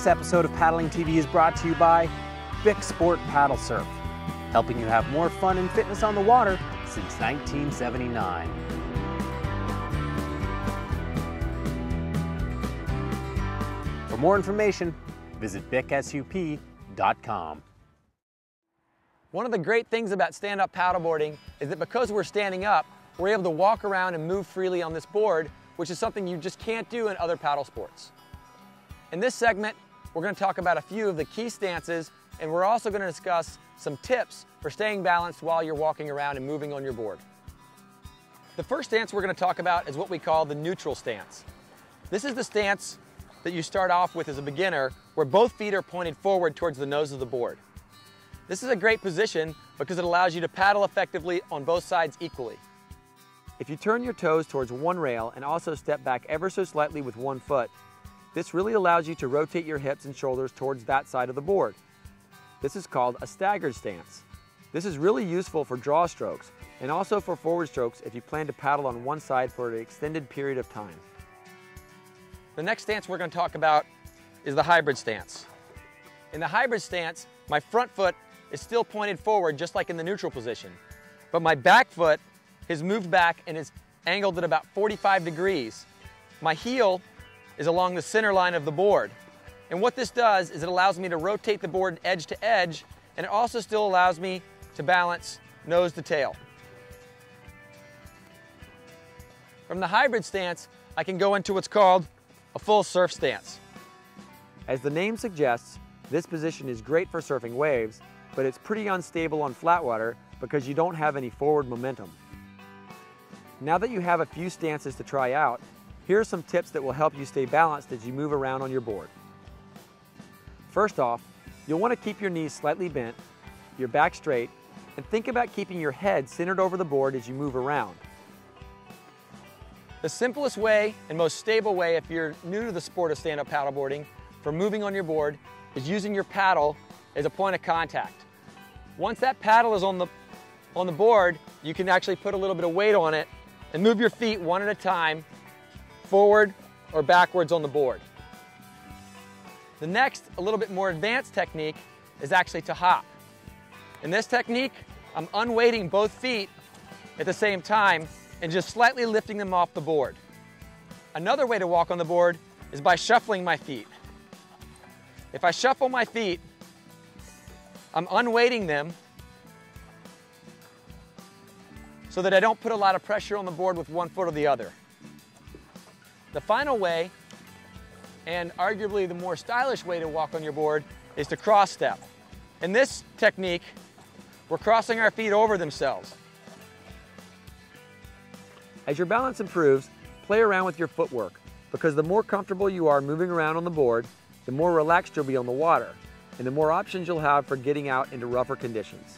This episode of Paddling TV is brought to you by Bic Sport Paddle Surf, helping you have more fun and fitness on the water since 1979. For more information, visit bicsup.com. One of the great things about stand-up paddleboarding is that because we're standing up, we're able to walk around and move freely on this board, which is something you just can't do in other paddle sports. In this segment, we're going to talk about a few of the key stances, and we're also going to discuss some tips for staying balanced while you're walking around and moving on your board. The first stance we're going to talk about is what we call the neutral stance. This is the stance that you start off with as a beginner, where both feet are pointed forward towards the nose of the board. This is a great position because it allows you to paddle effectively on both sides equally. If you turn your toes towards one rail and also step back ever so slightly with one foot, this really allows you to rotate your hips and shoulders towards that side of the board. This is called a staggered stance. This is really useful for draw strokes and also for forward strokes if you plan to paddle on one side for an extended period of time. The next stance we're going to talk about is the hybrid stance. In the hybrid stance, my front foot is still pointed forward just like in the neutral position, but my back foot has moved back and is angled at about 45 degrees. My heel is along the center line of the board. And what this does is it allows me to rotate the board edge to edge, and it also still allows me to balance nose to tail. From the hybrid stance, I can go into what's called a full surf stance. As the name suggests, this position is great for surfing waves, but it's pretty unstable on flat water because you don't have any forward momentum. Now that you have a few stances to try out, here are some tips that will help you stay balanced as you move around on your board. First off, you'll want to keep your knees slightly bent, your back straight, and think about keeping your head centered over the board as you move around. The simplest way and most stable way if you're new to the sport of stand-up paddleboarding for moving on your board is using your paddle as a point of contact. Once that paddle is on the board, you can actually put a little bit of weight on it and move your feet one at a time, forward or backwards on the board. The next, a little bit more advanced technique is actually to hop. In this technique, I'm unweighting both feet at the same time and just slightly lifting them off the board. Another way to walk on the board is by shuffling my feet. If I shuffle my feet, I'm unweighting them so that I don't put a lot of pressure on the board with one foot or the other. The final way, and arguably the more stylish way to walk on your board, is to cross step. In this technique, we're crossing our feet over themselves. As your balance improves, play around with your footwork, because the more comfortable you are moving around on the board, the more relaxed you'll be on the water, and the more options you'll have for getting out into rougher conditions.